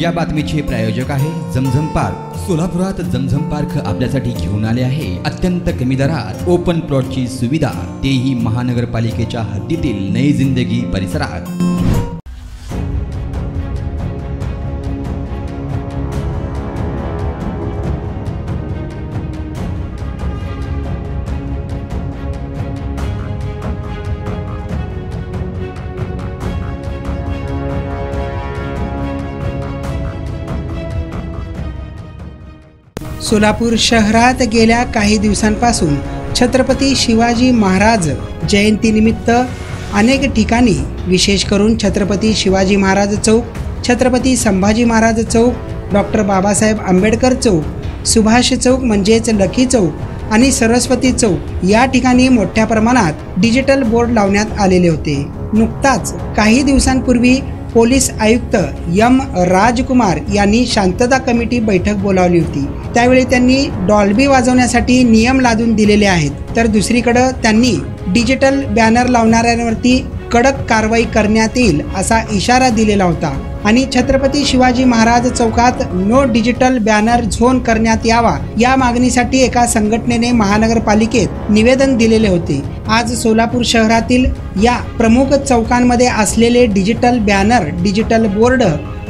या बातमीचे प्रायोजक आहे झमझम पार्क। सोलापुरात झमझम पार्क आपल्यासाठी घेऊन आले आहे अत्यंत कमी दरात ओपन प्लॉटची सुविधा, तेही महानगरपालिकेच्या हद्दीतील नई जिंदगी परिसरात। सोलापूर शहरात गेल्या काही दिवसांपासून छत्रपती शिवाजी महाराज जयंतीनिमित्त अनेक ठिकाणी, विशेष करून छत्रपती शिवाजी महाराज चौक, छत्रपती संभाजी महाराज चौक, डॉक्टर बाबासाहेब आंबेडकर चौक, सुभाष चौक म्हणजेच लकी चौक आणि सरस्वती चौक या ठिकाणी मोठ्या प्रमाणात डिजिटल बोर्ड लावण्यात आलेले होते। नुकताच काही दिवसांपूर्वी पोलीस आयुक्त एम राजकुमार यांनी शांतता कमिटी बैठक बोलावली होती। त्यावेळी त्यांनी डॉल्बी वाजवण्यासाठी नियम लादून दिलेले आहेत, तर दुसरीकडे त्यांनी डिजिटल बॅनर लावणाऱ्यांवरती कडक कारवाई करण्यात येईल असा इशारा दिलेला होता आणि छत्रपती शिवाजी महाराज चौकात नो डिजिटल बॅनर झोन करण्यात यावा या मागणीसाठी एका संघटनेने महानगरपालिकेत निवेदन दिलेले होते। आज सोलापूर शहरातील या प्रमुख चौकांमध्ये असलेले डिजिटल बॅनर, डिजिटल बोर्ड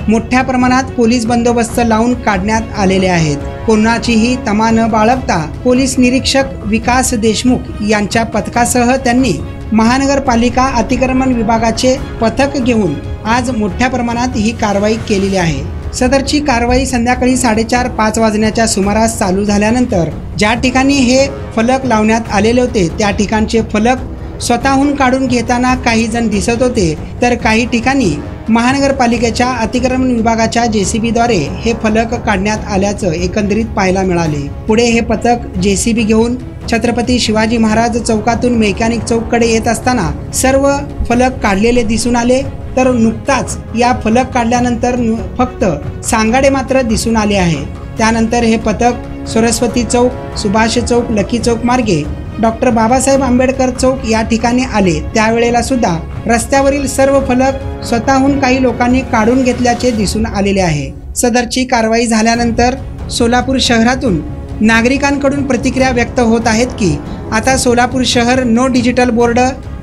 मोठ्या प्रमाणात पोलीस बंदोबस्त लावून काढण्यात आलेले आहेत। कोणाचीही तमा न बाळगता पोलीस निरीक्षक विकास देशमुख यांच्या पथकासह त्यांनी महानगरपालिका अतिक्रमण विभागाचे पथक घेऊन आज मोठ्या प्रमाणात ही कारवाई केलेली आहे। सदरची कारवाई संध्याकाळी 4:30-5 वाजण्याच्या सुमारास चालू झाल्यानंतर ज्या ठिकाणी हे फलक लावण्यात आलेले होते त्या ठिकाणचे फलक स्वतःहून काढून घेताना काही जण दिसत होते, तर काही ठिकाणी महानगरपालिकेच्या अतिक्रमण विभागाच्या JCBद्वारे हे फलक काढण्यात आल्याचं एकंदरीत पाहायला मिळाले। पुढे हे पथक JCB घेऊन छत्रपती शिवाजी महाराज चौकातून मेकॅनिक चौककडे येत असताना सर्व फलक काढलेले दिसून आले, तर नुकताच या फलक काढल्यानंतर फक्त सांगाडे मात्र दिसून आले आहे। त्यानंतर हे पथक सरस्वती चौक, सुभाष चौक, लकी चौक मार्गे डॉक्टर बाबासाहेब आंबेडकर चौक या ठिकाणी आले। त्यावेळेला सुद्धा रस्त्यावरील सर्व फलक स्वतःहून काही लोकांनी काढून घेतल्याचे दिसून आलेले आहे। सदरची कारवाई झाल्यानंतर सोलापूर शहरातून नागरिकांकडून प्रतिक्रिया व्यक्त होत आहेत की आता सोलापूर शहर नो डिजिटल बोर्ड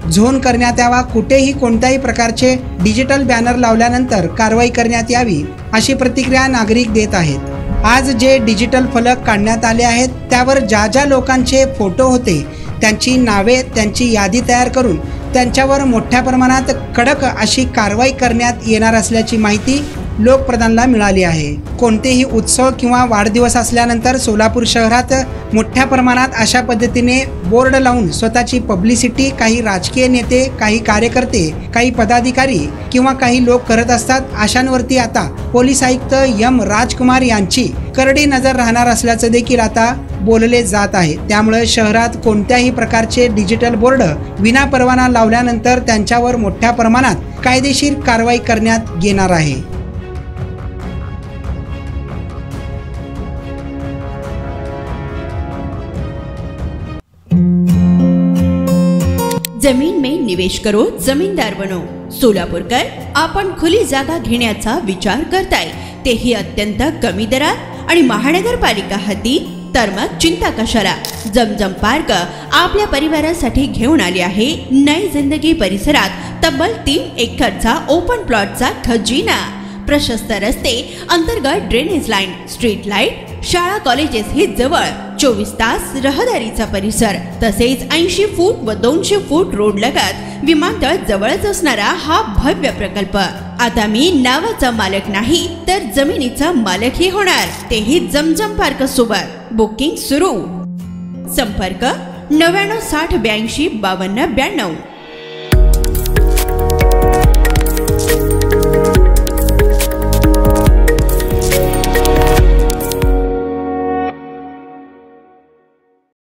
झोन करण्यात यावा, कुठेही कोणत्याही प्रकारचे डिजिटल बॅनर लावल्यानंतर कारवाई करण्यात यावी अशी प्रतिक्रिया नागरिक देत आहेत। आज जे डिजिटल फलक काढण्यात आले आहेत त्यावर ज्या लोकांचे फोटो होते त्यांची नावे, त्यांची यादी तयार करून त्यांच्यावर मोठ्या प्रमाणात कडक अशी कारवाई करण्यात येणार असल्याची माहिती लोकप्रधानला मिळाली आहे। कोणतेही उत्सव किंवा वाढदिवस असल्यानंतर सोलापूर शहरात मोठ्या प्रमाणात अशा पद्धतीने बोर्ड लावून स्वतःची पब्लिसिटी काही राजकीय नेते, काही कार्यकर्ते, काही पदाधिकारी किंवा काही लोक करत असतात। अशांवरती आता पोलीस आयुक्त एम राजकुमार यांची करडी नजर राहणार असल्याचं देखील आता बोलले जात आहे। त्यामुळे शहरात कोणत्याही प्रकारचे डिजिटल बोर्ड विना परवाना लावल्यानंतर त्यांच्यावर मोठ्या प्रमाणात कायदेशीर कारवाई करण्यात येणार आहे। जमीन में निवेश करो, जमीनदार बनो। सोलापूरकर आपण खुली जागा घेण्याचा विचार करताय, तेही अत्यंत कमी दरात आणि महानगरपालिका हद्दीत, तर मग चिंता कशाला। झमझम पार्क आपल्या परिवारासाठी घेऊन आली आहे नई जिंदगी परिसरात तब्बल 3 एकरचा ओपन प्लॉटचा खजिना। प्रशस्त रस्ते, अंतर्गत ड्रेनेज लाईन, स्ट्रीट लाईट, शाळा कॉलेजेस हे जवळ, 24 तास रहदारीचा परिसर, तसेच 80 फूट व 200 फूट रोड लगत विमानतळ जवळच असणारा हा भव्य प्रकल्प। आता मी नावाचा मालक नाही तर जमिनीचा मालकही होणार, तेही झमझम पार्क सोबत। बुकिंग सुरू। संपर्क 99 60 82 52 92।